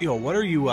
Yo, what are you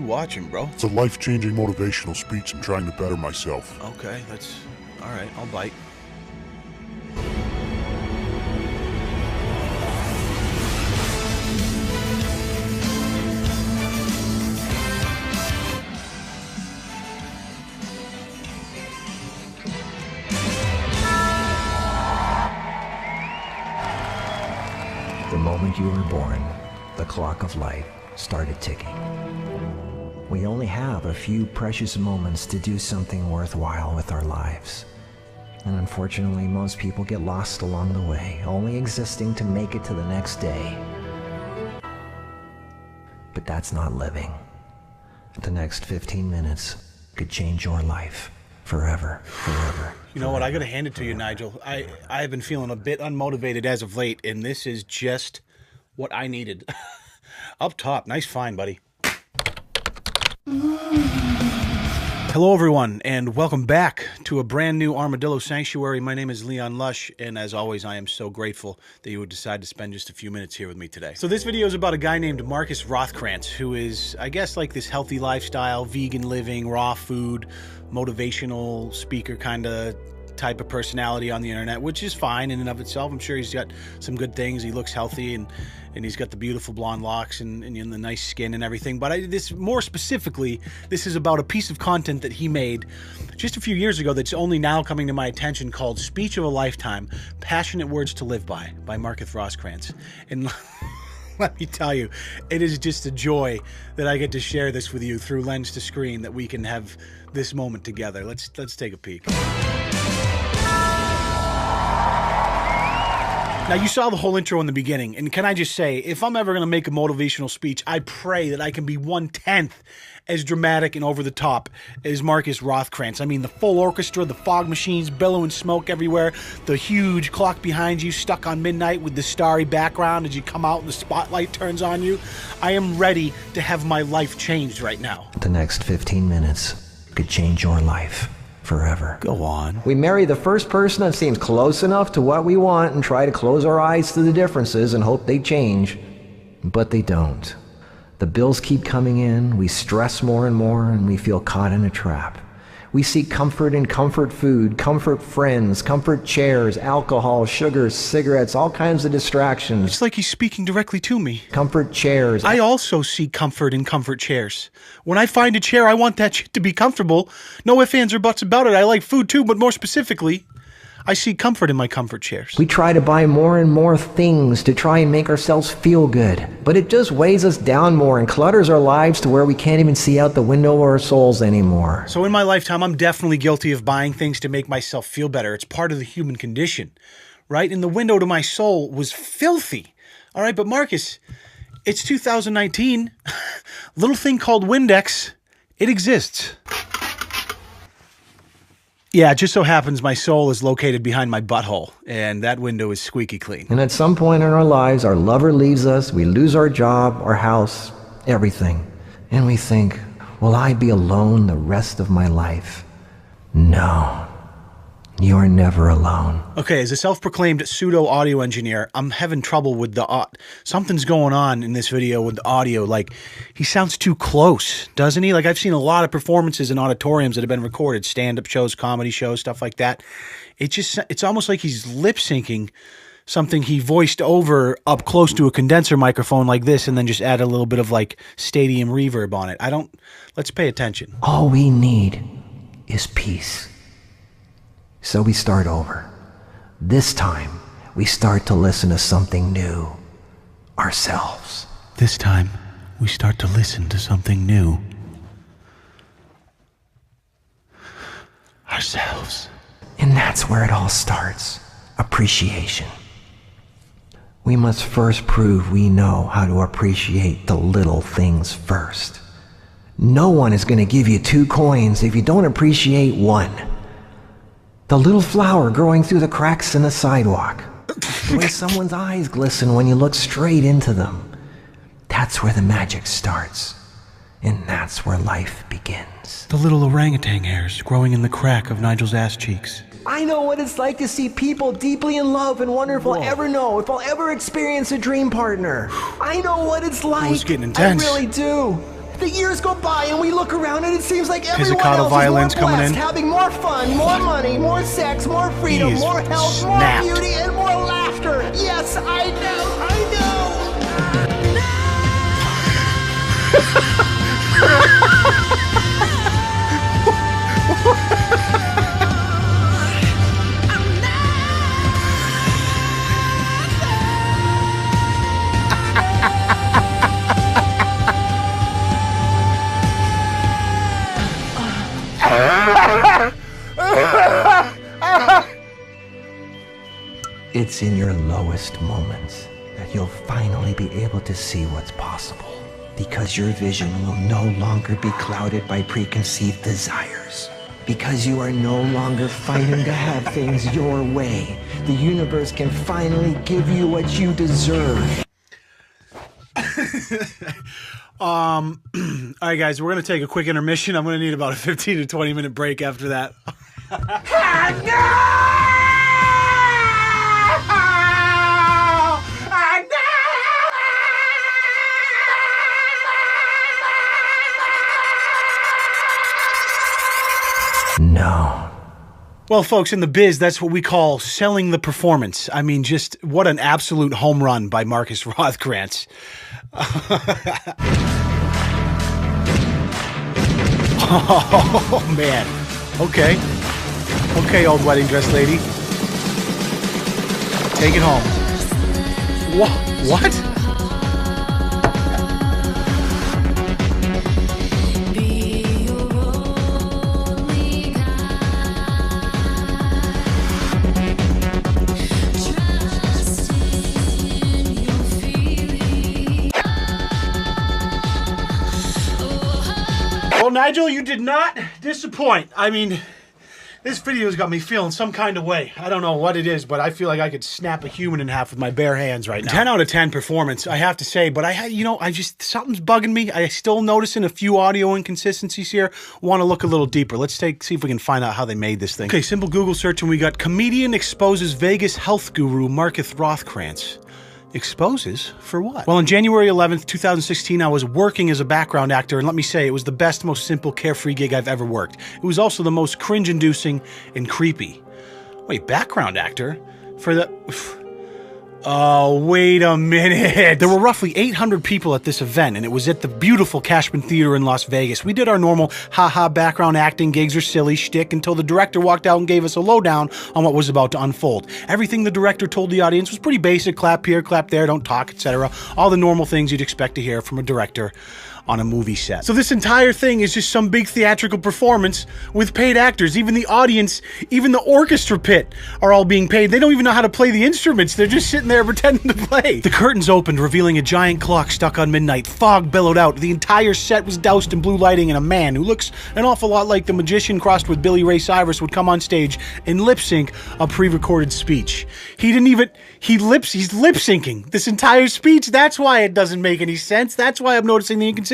watching, bro? It's a life-changing motivational speech. I'm trying to better myself. Okay, that's all right. I'll bite. The moment you were born, the clock of life started ticking. We only have a few precious moments to do something worthwhile with our lives. And unfortunately, most people get lost along the way, only existing to make it to the next day. But that's not living. The next 15 minutes could change your life forever, forever. You know what? I gotta hand it to you, Nigel. I have been feeling a bit unmotivated as of late, and this is just what I needed. Up top. Nice find, buddy. Hello, everyone, and welcome back to a brand new Armadillo Sanctuary. My name is Leon Lush, and as always, I am so grateful that you would decide to spend just a few minutes here with me today. So this video is about a guy named Marcus Rothkrantz, who is, I guess, like this healthy lifestyle, vegan living, raw food, motivational speaker kind of type of personality on the internet, which is fine in and of itself. I'm sure he's got some good things. He looks healthy, and he's got the beautiful blonde locks and the nice skin and everything. But more specifically, this is about a piece of content that he made just a few years ago that's only now coming to my attention, called Speech of a Lifetime, Passionate Words to Live By Marcus Rothkrantz. And let me tell you, it is just a joy that I get to share this with you through lens to screen, that we can have this moment together. Let's take a peek. Now, you saw the whole intro in the beginning, and can I just say, if I'm ever going to make a motivational speech, I pray that I can be 1/10 as dramatic and over the top as Marcus Rothkrantz. I mean, the full orchestra, the fog machines, billowing smoke everywhere, the huge clock behind you stuck on midnight with the starry background as you come out and the spotlight turns on you. I am ready to have my life changed right now. The next 15 minutes could change your life forever. Go on. We marry the first person that seems close enough to what we want and try to close our eyes to the differences and hope they change. But they don't. The bills keep coming in, we stress more and more, and we feel caught in a trap. We seek comfort in comfort food, comfort friends, comfort chairs, alcohol, sugar, cigarettes, all kinds of distractions. It's like he's speaking directly to me. Comfort chairs. I also seek comfort in comfort chairs. When I find a chair, I want that shit to be comfortable. No ifs, ands, or buts about it. I like food too, but more specifically, I seek comfort in my comfort chairs. We try to buy more and more things to try and make ourselves feel good, but it just weighs us down more and clutters our lives to where we can't even see out the window of our souls anymore. So in my lifetime, I'm definitely guilty of buying things to make myself feel better. It's part of the human condition, right? And the window to my soul was filthy. All right, but Marcus, it's 2019. Little thing called Windex, it exists. Yeah, it just so happens my soul is located behind my butthole, and that window is squeaky clean. And at some point in our lives, our lover leaves us, we lose our job, our house, everything. And we think, will I be alone the rest of my life? No, you are never alone. Okay, as a self-proclaimed pseudo-audio engineer, I'm having trouble with something's going on in this video with the audio. Like, he sounds too close, doesn't he? Like, I've seen a lot of performances in auditoriums that have been recorded, stand-up shows, comedy shows, stuff like that. It's almost like he's lip-syncing something he voiced over up close to a condenser microphone like this, and then just add a little bit of, like, stadium reverb on it. Let's pay attention. All we need is peace. So we start over. This time, we start to listen to something new. Ourselves. This time, we start to listen to something new. Ourselves. And that's where it all starts. Appreciation. We must first prove we know how to appreciate the little things first. No one is going to give you 2 coins if you don't appreciate 1. The little flower growing through the cracks in the sidewalk. The way someone's eyes glisten when you look straight into them. That's where the magic starts. And that's where life begins. The little orangutan hairs growing in the crack of Nigel's ass cheeks. I know what it's like to see people deeply in love and wonder if I'll ever know, if I'll ever experience a dream partner. I know what it's like. It's getting intense. I really do. The years go by and we look around and it seems like everyone Pizzicato else violins is more coming blessed, in. having more fun, more money, more sex, more freedom, He is more health, snapped. more beauty, and more laughter. Yes, I know, I know. It's in your lowest moments that you'll finally be able to see what's possible. Because your vision will no longer be clouded by preconceived desires. Because you are no longer fighting to have things your way. The universe can finally give you what you deserve. All right, guys, we're going to take a quick intermission. I'm going to need about a 15 to 20 minute break after that. No. Well, folks, in the biz, that's what we call selling the performance. I mean, just what an absolute home run by Marcus Rothkrantz. Oh, man. Okay. Okay, old wedding dress lady. Take it home. What? Well, Nigel, you did not disappoint. I mean, this video's got me feeling some kind of way. I don't know what it is, but I feel like I could snap a human in half with my bare hands right now. 10 out of 10 performance, I have to say, but something's bugging me. I still noticing a few audio inconsistencies here. Want to look a little deeper. Let's see if we can find out how they made this thing. Okay, simple Google search, and we got comedian exposes Vegas health guru Marcus Rothkrantz. Exposes? For what? Well, on January 11th, 2016, I was working as a background actor, and let me say, it was the best, most simple, carefree gig I've ever worked. It was also the most cringe-inducing and creepy. Wait, background actor? For the... Oh, wait a minute. There were roughly 800 people at this event, and it was at the beautiful Cashman Theater in Las Vegas. We did our normal haha background acting gigs or silly shtick until the director walked out and gave us a lowdown on what was about to unfold. Everything the director told the audience was pretty basic: clap here, clap there, don't talk, etc. All the normal things you'd expect to hear from a director on a movie set. So this entire thing is just some big theatrical performance with paid actors. Even the audience, even the orchestra pit are all being paid. They don't even know how to play the instruments. They're just sitting there pretending to play. The curtains opened, revealing a giant clock stuck on midnight. Fog billowed out. The entire set was doused in blue lighting, and a man who looks an awful lot like the magician crossed with Billy Ray Cyrus would come on stage and lip sync a pre-recorded speech. He's lip syncing this entire speech. That's why it doesn't make any sense. That's why I'm noticing the inconsistencies.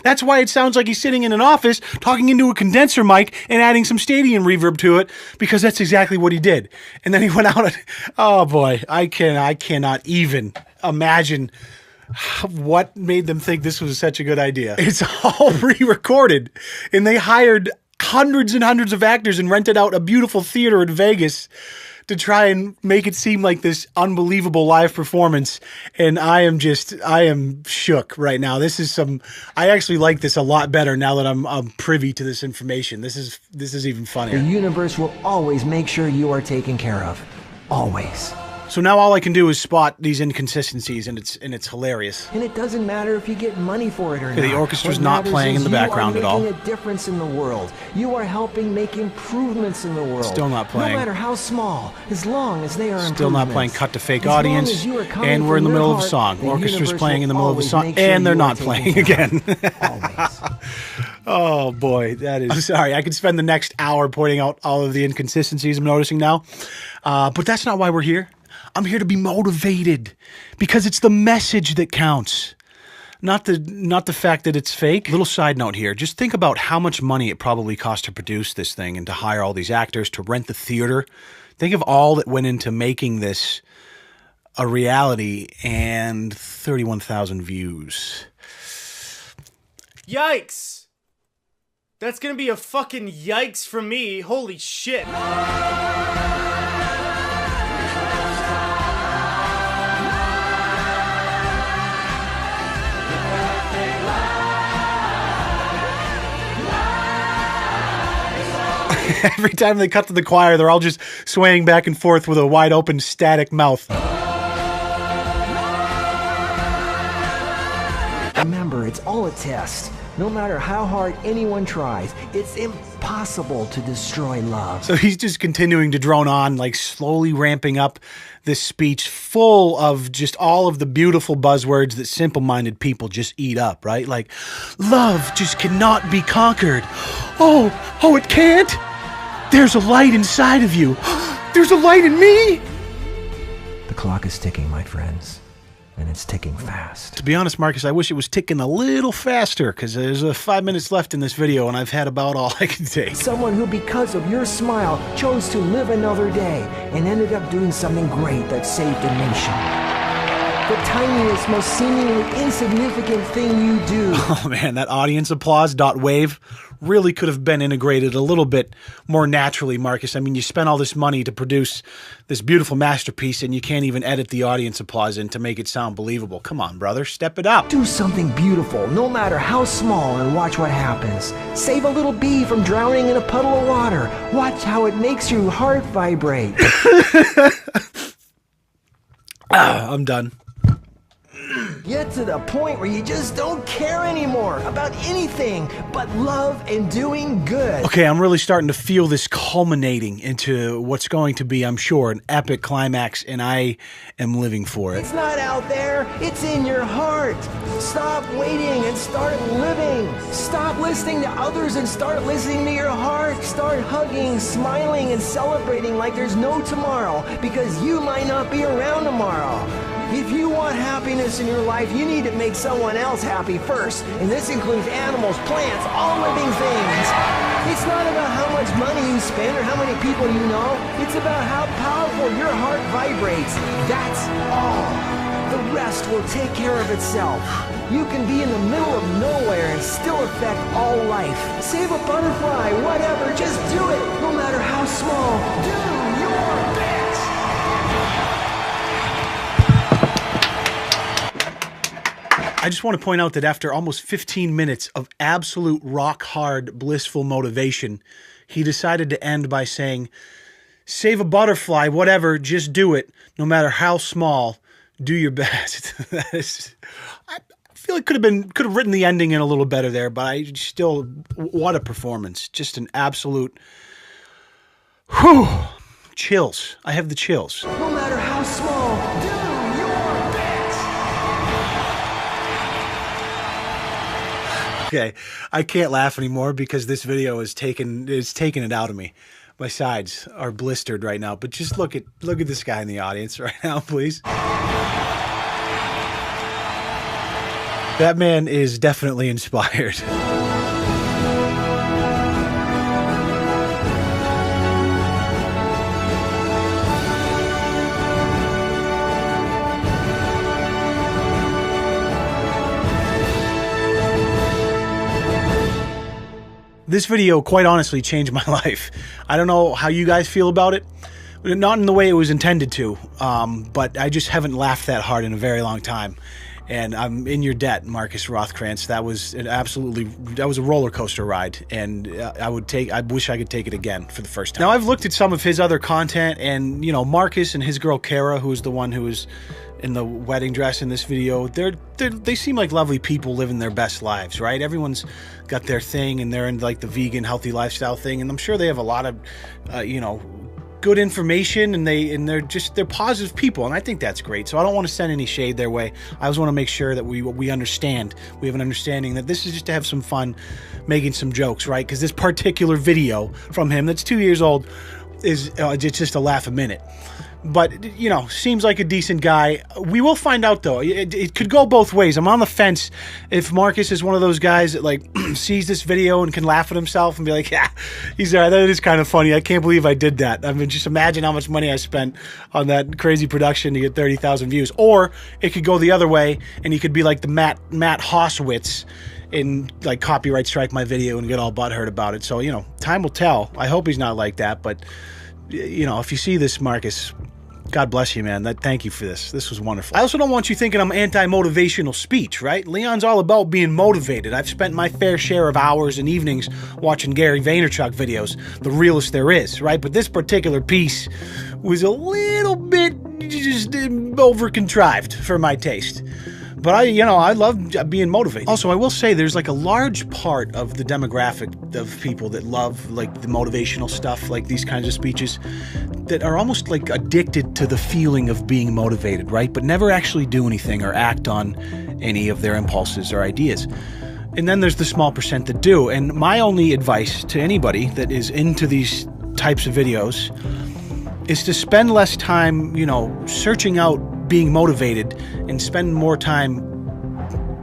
That's why it sounds like he's sitting in an office talking into a condenser mic and adding some stadium reverb to it, because that's exactly what he did. And then he went out and, oh boy, I cannot even imagine what made them think this was such a good idea. It's all pre-recorded, and they hired hundreds and hundreds of actors and rented out a beautiful theater in Vegas to try and make it seem like this unbelievable live performance. And I am shook right now. I actually like this a lot better now that I'm privy to this information. This is even funnier. The universe will always make sure you are taken care of. Always. So now all I can do is spot these inconsistencies, and it's hilarious. And it doesn't matter if you get money for it or not. The orchestra's not playing in the background at all. You are making a difference in the world. You are helping make improvements in the world. Still not playing. No matter how small, as long as they are improvements. Still not playing cut to fake audience, and we're in the middle of a song. Orchestra's playing in the middle of a song, and they're not playing again. Always. Oh boy, that is... I'm sorry, I could spend the next hour pointing out all of the inconsistencies I'm noticing now. But that's not why we're here. I'm here to be motivated, because it's the message that counts. Not the fact that it's fake. Little side note here. Just think about how much money it probably cost to produce this thing and to hire all these actors, to rent the theater. Think of all that went into making this a reality, and 31,000 views. Yikes! That's gonna be a fucking yikes from me. Holy shit. Every time they cut to the choir, they're all just swaying back and forth with a wide open, static mouth. Remember, it's all a test. No matter how hard anyone tries, it's impossible to destroy love. So he's just continuing to drone on, like slowly ramping up this speech full of just all of the beautiful buzzwords that simple-minded people just eat up, right? Like, love just cannot be conquered. Oh, it can't? There's a light inside of you. There's a light in me. The clock is ticking, my friends. And it's ticking fast. To be honest, Marcus, I wish it was ticking a little faster, because there's 5 minutes left in this video, and I've had about all I can take. Someone who, because of your smile, chose to live another day and ended up doing something great that saved a nation. The tiniest, most seemingly insignificant thing you do. Oh man, that audience applause .wave really could have been integrated a little bit more naturally, Marcus. I mean, you spent all this money to produce this beautiful masterpiece, and you can't even edit the audience applause in to make it sound believable. Come on, brother, step it up. Do something beautiful, no matter how small, and watch what happens. Save a little bee from drowning in a puddle of water. Watch how it makes your heart vibrate. I'm done. Get to the point where you just don't care anymore about anything but love and doing good. Okay, I'm really starting to feel this culminating into what's going to be, I'm sure, an epic climax, and I am living for it. It's not out there, it's in your heart. Stop waiting and start living. Stop listening to others and start listening to your heart. Start hugging, smiling, and celebrating like there's no tomorrow, because you might not be around tomorrow. If you want happiness in your life, you need to make someone else happy first. And this includes animals, plants, all living things. It's not about how much money you spend or how many people you know. It's about how powerful your heart vibrates. That's all. The rest will take care of itself. You can be in the middle of nowhere and still affect all life. Save a butterfly, whatever, just do it. No matter how small, do your best. I just want to point out that after almost 15 minutes of absolute rock-hard, blissful motivation, he decided to end by saying, save a butterfly, whatever, just do it. No matter how small, do your best. I feel it could have written the ending in a little better there, but I still, what a performance. Just an absolute, whew, chills. I have the chills. No matter how small, do your best. Okay, I can't laugh anymore because this video is taking it out of me. My sides are blistered right now, but just look at this guy in the audience right now, please. That man is definitely inspired. This video, quite honestly, changed my life. I don't know how you guys feel about it. Not in the way it was intended to, but I just haven't laughed that hard in a very long time. And I'm in your debt, Marcus Rothkrantz. That was a roller coaster ride, and I wish I could take it again for the first time. Now, I've looked at some of his other content, and you know, Marcus and his girl Kara, who is the one who was in the wedding dress in this video, they seem like lovely people living their best lives, right? Everyone's got their thing, and they're in like the vegan, healthy lifestyle thing, and I'm sure they have a lot of, you know, good information, and they're positive people, and I think that's great. So I don't want to send any shade their way. I just want to make sure that we understand. We have an understanding that this is just to have some fun, making some jokes, right? Because this particular video from him, that's 2 years old, is it's just a laugh a minute. But, you know, seems like a decent guy. We will find out, though. It could go both ways. I'm on the fence if Marcus is one of those guys that, like, sees this video and can laugh at himself and be like, yeah, he's all right. That is kind of funny. I can't believe I did that. I mean, just imagine how much money I spent on that crazy production to get 30,000 views. Or it could go the other way, and he could be like the Matt Hossowitz and, like, copyright strike my video and get all butthurt about it. So, you know, time will tell. I hope he's not like that. But, you know, if you see this, Marcus, God bless you, man. Thank you for this. This was wonderful. I also don't want you thinking I'm anti-motivational speech, right? Leon's all about being motivated. I've spent my fair share of hours and evenings watching Gary Vaynerchuk videos, the realest there is, right? But this particular piece was a little bit just over-contrived for my taste. But I love being motivated. Also, I will say there's like a large part of the demographic of people that love like the motivational stuff, like these kinds of speeches, that are almost like addicted to the feeling of being motivated, right? But never actually do anything or act on any of their impulses or ideas. And then there's the small percent that do. And my only advice to anybody that is into these types of videos is to spend less time, you know, searching out being motivated and spend more time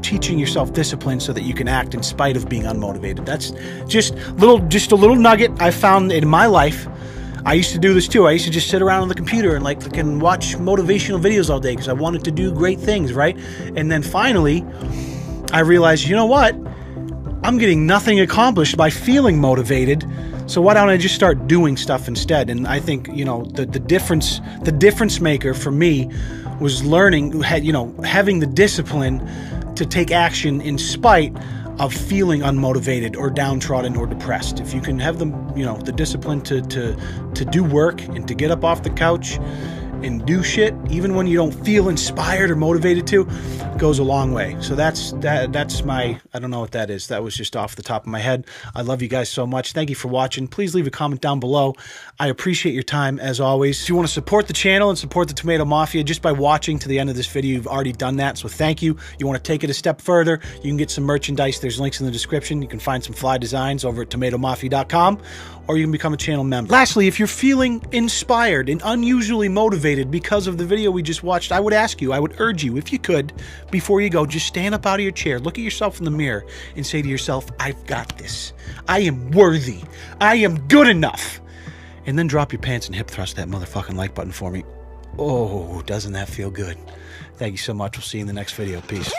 teaching yourself discipline so that you can act in spite of being unmotivated. That's just a little nugget I found in my life. I used to do this too. I used to just sit around on the computer and like fucking watch motivational videos all day because I wanted to do great things, right? And then finally, I realized, you know what? I'm getting nothing accomplished by feeling motivated. So why don't I just start doing stuff instead? And I think, you know, the difference maker for me was learning, you know, having the discipline to take action in spite of feeling unmotivated or downtrodden or depressed. If you can have the discipline to do work and to get up off the couch and do shit, even when you don't feel inspired or motivated to, goes a long way. So that's my, I don't know what that is. That was just off the top of my head. I love you guys so much. Thank you for watching. Please leave a comment down below. I appreciate your time as always. If you want to support the channel and support the Tomato Mafia just by watching to the end of this video, you've already done that. So thank you. You want to take it a step further, you can get some merchandise. There's links in the description. You can find some fly designs over at tomatomafia.com, or you can become a channel member. Lastly, if you're feeling inspired and unusually motivated because of the video we just watched, I would urge you, if you could, before you go, just stand up out of your chair, look at yourself in the mirror, and say to yourself, I've got this. I am worthy. I am good enough. And then drop your pants and hip thrust that motherfucking like button for me. Oh, doesn't that feel good? Thank you so much. We'll see you in the next video. Peace.